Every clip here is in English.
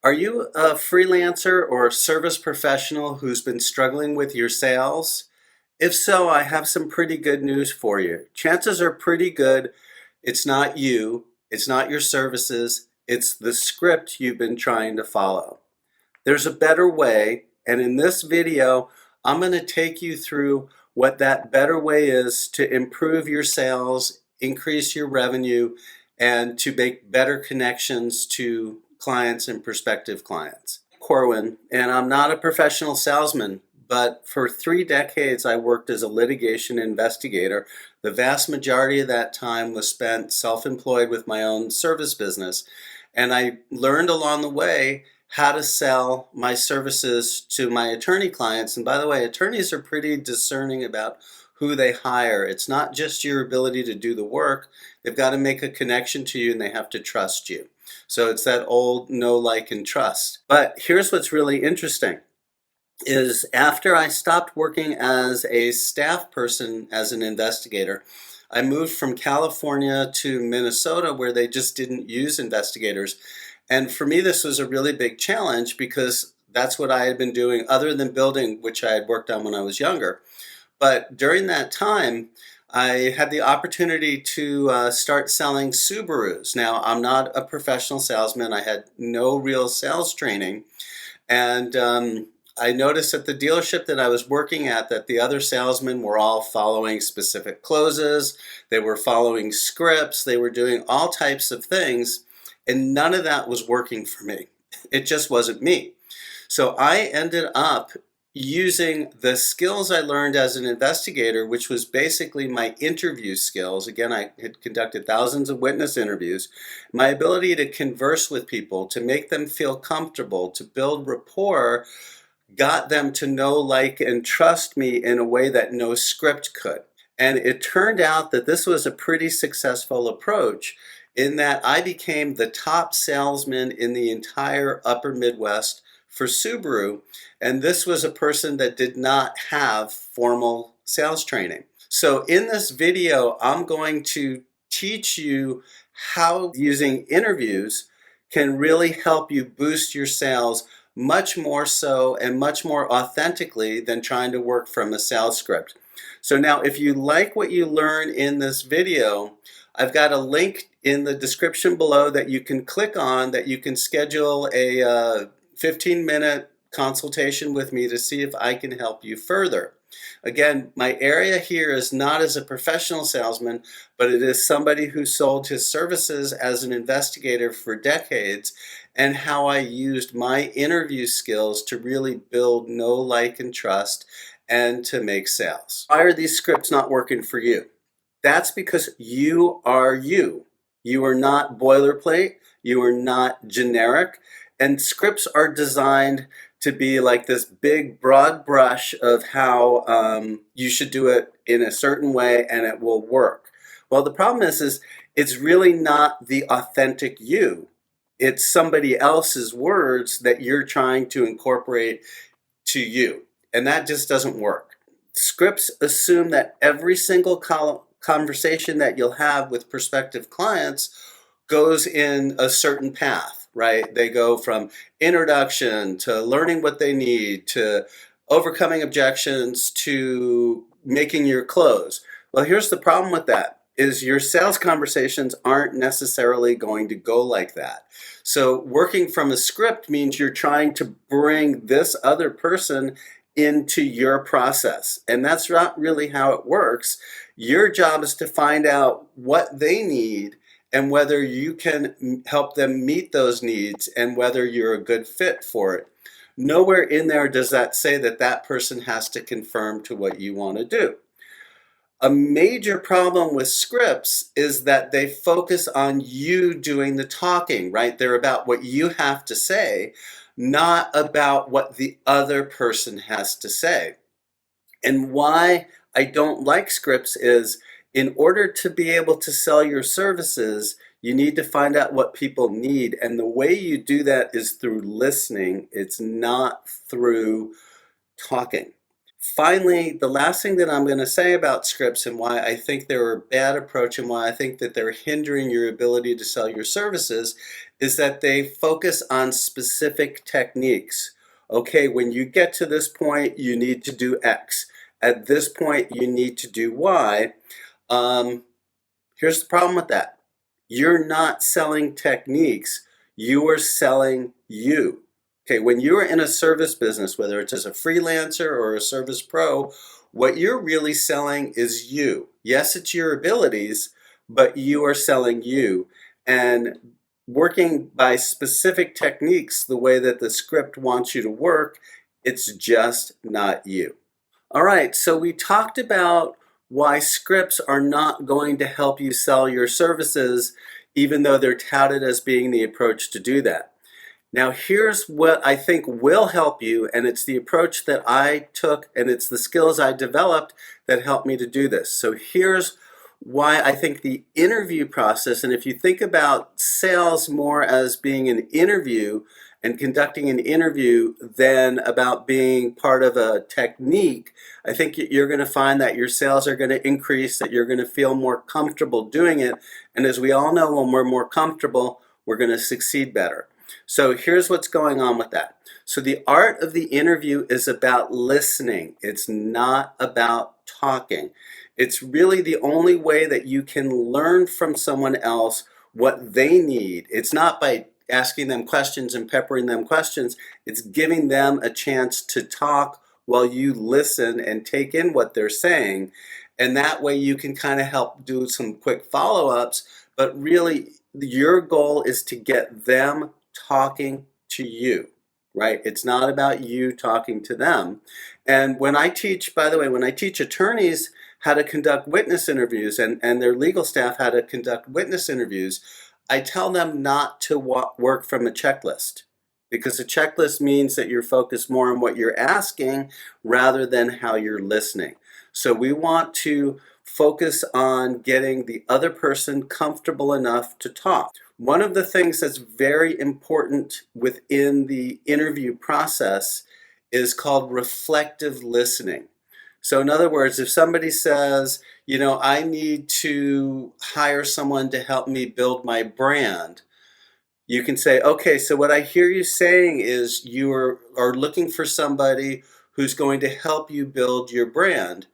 Are you a freelancer or a service professional who's been struggling with your sales? If so, I have some pretty good news for you. Chances are pretty good it's not you, it's not your services, it's the script you've been trying to follow. There's a better way, and in this video, I'm going to take you through what that better way is to improve your sales, increase your revenue, and to make better connections to clients and prospective clients. Corwin, and I'm not a professional salesman, but for 3 decades I worked as a litigation investigator. The vast majority of that time was spent self-employed with my own service business, and I learned along the way how to sell my services to my attorney clients. And by the way, attorneys are pretty discerning about who they hire. It's not just your ability to do the work. They've got to make a connection to you and they have to trust you. So it's that old know, like, and trust. But here's what's really interesting is after I stopped working as a staff person, as an investigator, I moved from California to Minnesota where they just didn't use investigators. And for me, this was a really big challenge because that's what I had been doing other than building, which I had worked on when I was younger. But during that time, I had the opportunity to start selling Subarus. Now, I'm not a professional salesman. I had no real sales training. And I noticed at the dealership that I was working at that the other salesmen were all following specific closes. They were following scripts. They were doing all types of things. And none of that was working for me. It just wasn't me. So I ended up using the skills I learned as an investigator, which was basically my interview skills. Again, I had conducted thousands of witness interviews. My ability to converse with people, to make them feel comfortable, to build rapport, got them to know, like, and trust me in a way that no script could. And it turned out that this was a pretty successful approach in that I became the top salesman in the entire upper Midwest for Subaru. And this was a person that did not have formal sales training. So in this video, I'm going to teach you how using interviews can really help you boost your sales much more so and much more authentically than trying to work from a sales script. So now if you like what you learn in this video, I've got a link in the description below that you can click on that you can schedule a 15-minute consultation with me to see if I can help you further. Again, my area here is not as a professional salesman, but it is somebody who sold his services as an investigator for decades, and how I used my interview skills to really build know, like, and trust and to make sales. Why are these scripts not working for you? That's because you are you. You are not boilerplate. You are not generic. And scripts are designed to be like this big broad brush of how you should do it in a certain way and it will work. Well, the problem is it's really not the authentic you. It's somebody else's words that you're trying to incorporate to you. And that just doesn't work. Scripts assume that every single conversation that you'll have with prospective clients goes in a certain path, right? They go from introduction to learning what they need to overcoming objections to making your close. Well, here's the problem with that is your sales conversations aren't necessarily going to go like that. So working from a script means you're trying to bring this other person into your process. And that's not really how it works. Your job is to find out what they need and whether you can help them meet those needs and whether you're a good fit for it. Nowhere in there does that say that that person has to conform to what you want to do. A major problem with scripts is that they focus on you doing the talking, right? They're about what you have to say, not about what the other person has to say. And why I don't like scripts is in order to be able to sell your services, you need to find out what people need. And the way you do that is through listening. It's not through talking. Finally, the last thing that I'm going to say about scripts and why I think they're a bad approach and why I think that they're hindering your ability to sell your services is that they focus on specific techniques. Okay, when you get to this point, you need to do X. At this point, you need to do Y. Um, Here's the problem with that. You're not selling techniques, you are selling you. Okay, when you're in a service business, whether it's as a freelancer or a service pro, what you're really selling is you. Yes, it's your abilities, but you are selling you. And working by specific techniques, the way that the script wants you to work, it's just not you. All right, so we talked about why scripts are not going to help you sell your services, even though they're touted as being the approach to do that. Now, here's what I think will help you, and it's the approach that I took and it's the skills I developed that helped me to do this. So here's why I think the interview process, and if you think about sales more as being an interview and conducting an interview than about being part of a technique, I think you're going to find that your sales are going to increase, that you're going to feel more comfortable doing it. And as we all know, when we're more comfortable, we're going to succeed better. So here's what's going on with that. So the art of the interview is about listening. It's not about talking. It's really the only way that you can learn from someone else what they need. It's not by asking them questions and peppering them questions. It's giving them a chance to talk while you listen and take in what they're saying. And that way you can kind of help do some quick follow-ups. But really, your goal is to get them talking to you, right? It's not about you talking to them. And when I teach, by the way, when I teach attorneys how to conduct witness interviews and their legal staff how to conduct witness interviews, I tell them not to work from a checklist, because a checklist means that you're focused more on what you're asking rather than how you're listening. So we want to focus on getting the other person comfortable enough to talk. One of the things that's very important within the interview process is called reflective listening. So in other words, if somebody says, I need to hire someone to help me build my brand, you can say, okay, so what I hear you saying is you are looking for somebody who's going to help you build your brand.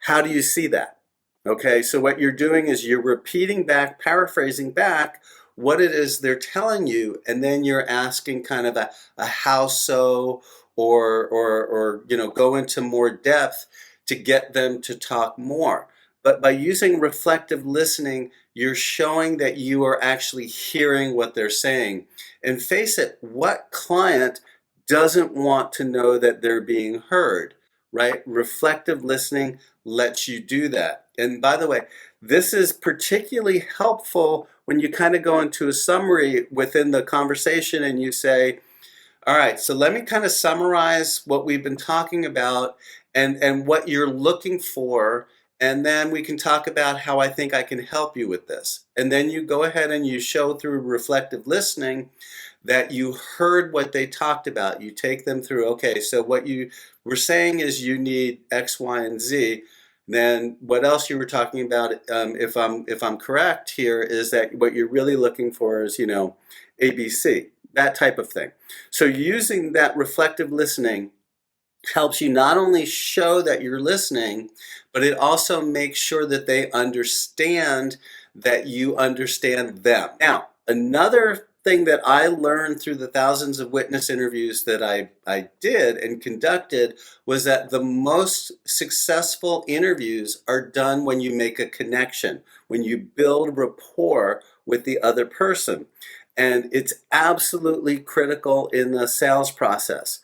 How do you see that? Okay, so what you're doing is you're repeating back, paraphrasing back what it is they're telling you, and then you're asking kind of a how so, or go into more depth to get them to talk more. But by using reflective listening, you're showing that you are actually hearing what they're saying. And face it, what client doesn't want to know that they're being heard, right? Reflective listening lets you do that. And by the way, this is particularly helpful when you kind of go into a summary within the conversation and you say, all right, so let me kind of summarize what we've been talking about and what you're looking for, and then we can talk about how I think I can help you with this. And then you go ahead and you show through reflective listening that you heard what they talked about. You take them through, okay, so what you were saying is you need X, Y, and Z. Then what else you were talking about, if I'm correct here, is that what you're really looking for is, ABC, that type of thing. So using that reflective listening helps you not only show that you're listening, but it also makes sure that they understand that you understand them. Now, another thing that I learned through the thousands of witness interviews that I did and conducted was that the most successful interviews are done when you make a connection, when you build rapport with the other person. And it's absolutely critical in the sales process.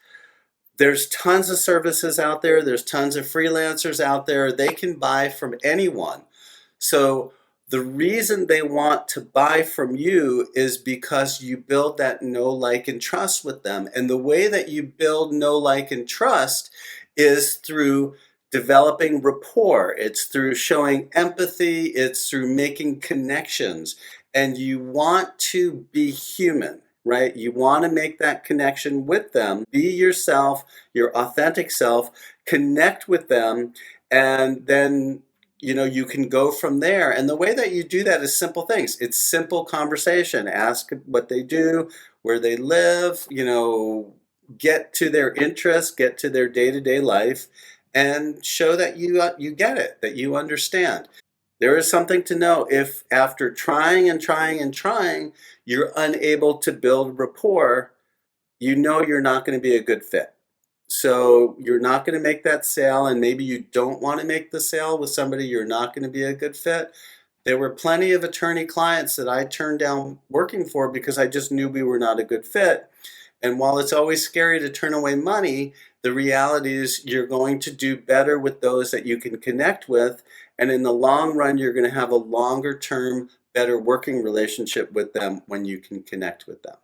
There's tons of services out there. There's tons of freelancers out there. They can buy from anyone. So the reason they want to buy from you is because you build that know, like, and trust with them. And the way that you build know, like, and trust is through developing rapport. It's through showing empathy. It's through making connections. And you want to be human. right? You want to make that connection with them. Be yourself, your authentic self, connect with them, and then you can go from there. And the way that you do that is simple things. It's simple conversation. Ask what they do, where they live, get to their interests, get to their day-to-day life, and show that you get it, that you understand. There is something to know. If after trying and trying and trying, you're unable to build rapport, you know you're not going to be a good fit. So you're not going to make that sale, and maybe you don't want to make the sale with somebody you're not going to be a good fit. There were plenty of attorney clients that I turned down working for because I just knew we were not a good fit. And while it's always scary to turn away money, the reality is you're going to do better with those that you can connect with. And in the long run, you're going to have a longer term, better working relationship with them when you can connect with them.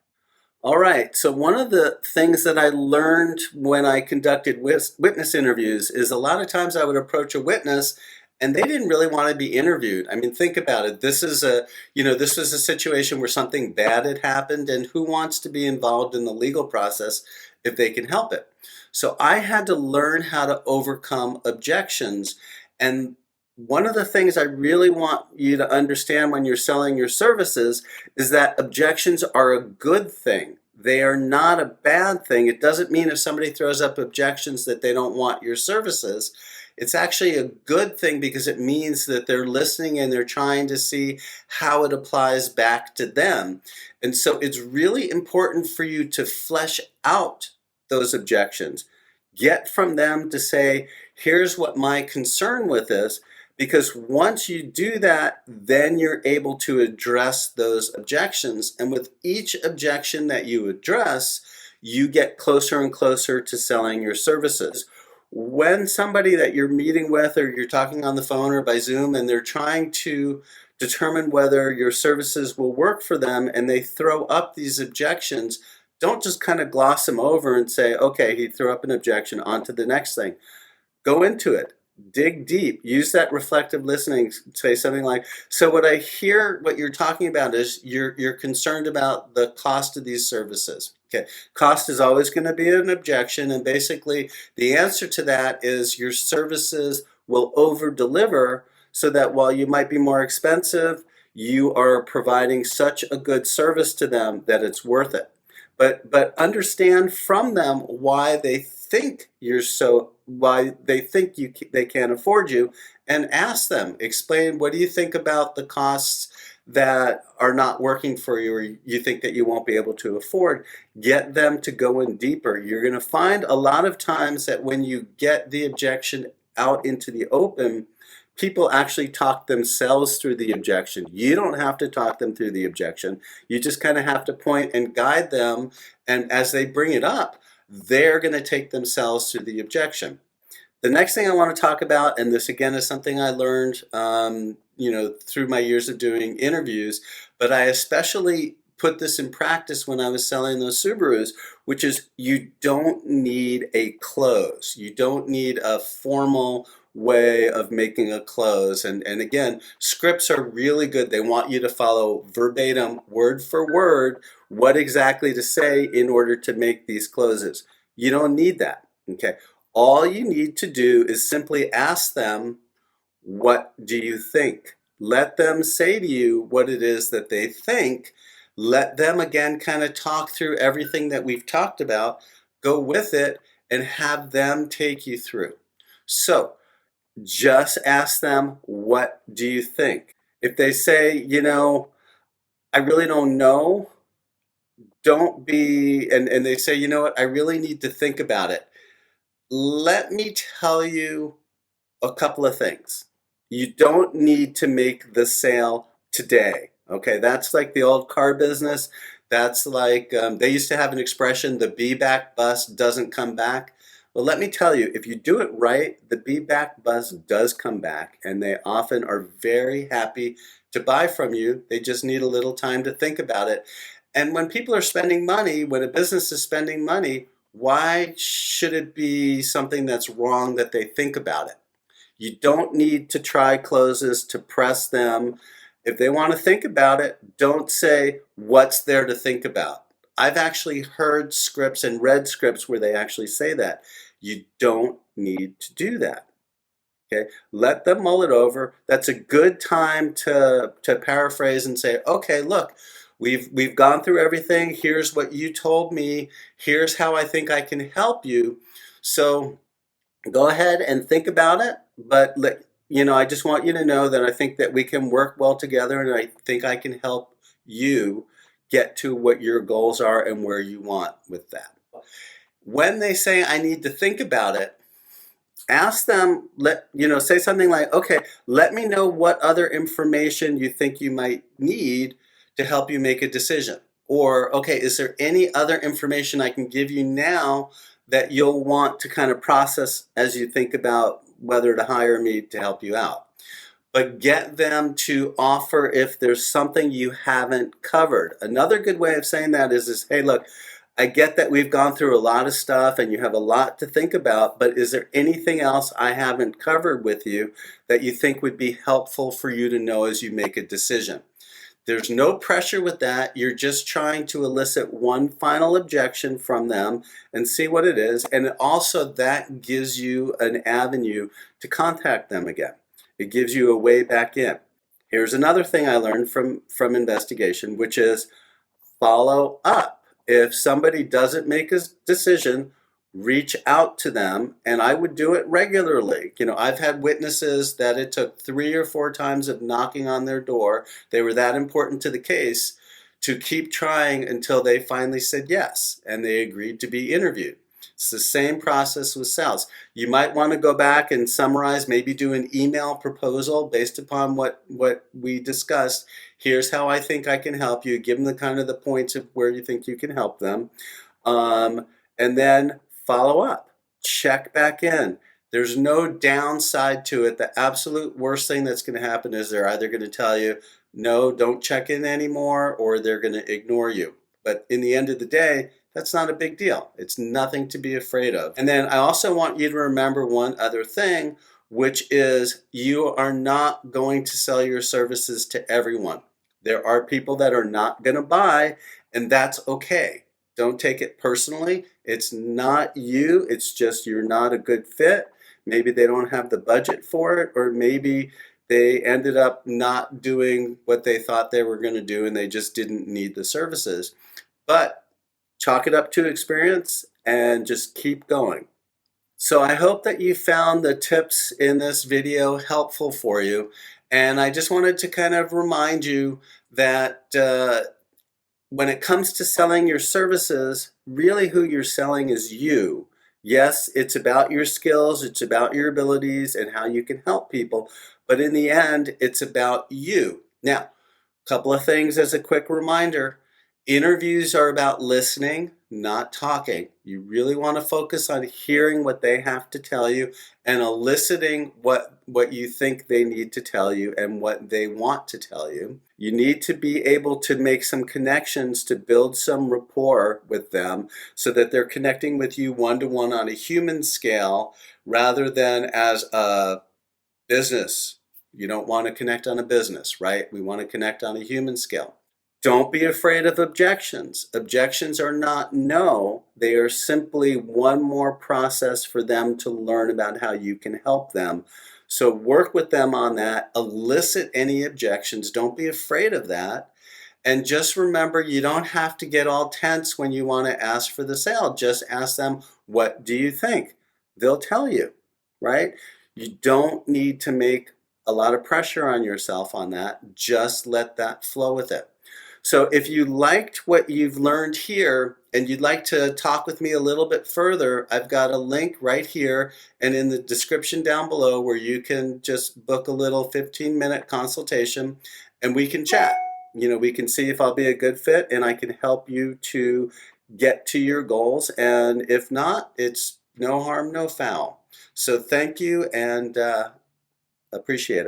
All right. So one of the things that I learned when I conducted witness interviews is a lot of times I would approach a witness and they didn't really want to be interviewed. I mean, think about it. This was a situation where something bad had happened, and who wants to be involved in the legal process if they can help it? So I had to learn how to overcome objections. And one of the things I really want you to understand when you're selling your services is that objections are a good thing. They are not a bad thing. It doesn't mean if somebody throws up objections that they don't want your services. It's actually a good thing because it means that they're listening and they're trying to see how it applies back to them. And so it's really important for you to flesh out those objections. Get from them to say, here's what my concern with this. Because once you do that, then you're able to address those objections. And with each objection that you address, you get closer and closer to selling your services. When somebody that you're meeting with or you're talking on the phone or by Zoom and they're trying to determine whether your services will work for them and they throw up these objections, don't just kind of gloss them over and say, okay, he threw up an objection, on to the next thing. Go into it. Dig deep. Use that reflective listening. Say something like, so what I hear what you're talking about is you're concerned about the cost of these services. Okay. Cost is always going to be an objection, and basically the answer to that is your services will over deliver so that while you might be more expensive, you are providing such a good service to them that it's worth it. But understand from them why they think they can't afford you, and ask them, explain, what do you think about the costs that are not working for you or you think that you won't be able to afford? Get them to go in deeper. You're going to find a lot of times that when you get the objection out into the open, people actually talk themselves through the objection. You don't have to talk them through the objection. You just kind of have to point and guide them. And as they bring it up, they're going to take themselves through the objection. The next thing I want to talk about, and this again is something I learned, through my years of doing interviews, but I especially put this in practice when I was selling those Subarus, which is you don't need a close. You don't need a formal way of making a close. And again, scripts are really good. They want you to follow verbatim, word for word, what exactly to say in order to make these closes. You don't need that. Okay. All you need to do is simply ask them, what do you think? Let them say to you what it is that they think. Let them again kind of talk through everything that we've talked about, go with it, and have them take you through. So just ask them, what do you think? If they say, I really don't know, don't be, and they say, you know what, I really need to think about it. Let me tell you a couple of things. You don't need to make the sale today. Okay, that's like the old car business. That's like they used to have an expression, the be back bus doesn't come back. Well, let me tell you, if you do it right, the be back bus does come back, and they often are very happy to buy from you. They just need a little time to think about it. And when people are spending money, when a business is spending money, why should it be something that's wrong that they think about it? You don't need to try closes to press them. If they want to think about it, don't say, what's there to think about? I've actually heard scripts and read scripts where they actually say that. You don't need to do that. Okay, let them mull it over. That's a good time to paraphrase and say, okay, look, we've gone through everything. Here's what you told me. Here's how I think I can help you. So go ahead and think about it. But I just want you to know that I think that we can work well together, and I think I can help you get to what your goals are and where you want with that. When they say I need to think about it, ask them, say something like, okay, let me know what other information you think you might need to help you make a decision. Or, okay, is there any other information I can give you now that you'll want to kind of process as you think about whether to hire me to help you out? But get them to offer if there's something you haven't covered. Another good way of saying that is hey, look, I get that we've gone through a lot of stuff and you have a lot to think about, but is there anything else I haven't covered with you that you think would be helpful for you to know as you make a decision? There's no pressure with that. You're just trying to elicit one final objection from them and see what it is. And also that gives you an avenue to contact them again. It gives you a way back in. Here's another thing I learned from investigation, which is follow up. If somebody doesn't make a decision, reach out to them, and I would do it regularly. I've had witnesses that it took 3 or 4 times of knocking on their door. They were that important to the case to keep trying until they finally said yes, and they agreed to be interviewed. It's the same process with sales. You might want to go back and summarize, maybe do an email proposal based upon what we discussed. Here's how I think I can help you. Give them the kind of the points of where you think you can help them. And then follow up. Check back in. There's no downside to it. The absolute worst thing that's going to happen is they're either going to tell you, no, don't check in anymore, or they're going to ignore you. But in the end of the day, that's not a big deal. It's nothing to be afraid of. And then I also want you to remember one other thing, which is you are not going to sell your services to everyone. There are people that are not going to buy, and that's okay. Don't take it personally. It's not you. It's just you're not a good fit. Maybe they don't have the budget for it, or maybe they ended up not doing what they thought they were going to do and they just didn't need the services. But chalk it up to experience and just keep going. So I hope that you found the tips in this video helpful for you. And I just wanted to kind of remind you that when it comes to selling your services, really who you're selling is you. Yes, it's about your skills, it's about your abilities and how you can help people. But in the end, it's about you. Now, a couple of things as a quick reminder. Interviews are about listening, not talking. You really want to focus on hearing what they have to tell you and eliciting what you think they need to tell you and what they want to tell you. You need to be able to make some connections to build some rapport with them so that they're connecting with you one-to-one on a human scale rather than as a business. You don't want to connect on a business, right? We want to connect on a human scale. Don't be afraid of objections. Objections are not no. They are simply one more process for them to learn about how you can help them. So work with them on that. Elicit any objections. Don't be afraid of that. And just remember, you don't have to get all tense when you want to ask for the sale. Just ask them, what do you think? They'll tell you, right? You don't need to make a lot of pressure on yourself on that. Just let that flow with it. So if you liked what you've learned here and you'd like to talk with me a little bit further, I've got a link right here and in the description down below where you can just book a little 15-minute consultation and we can chat. We can see if I'll be a good fit and I can help you to get to your goals. And if not, it's no harm, no foul. So thank you and appreciate it.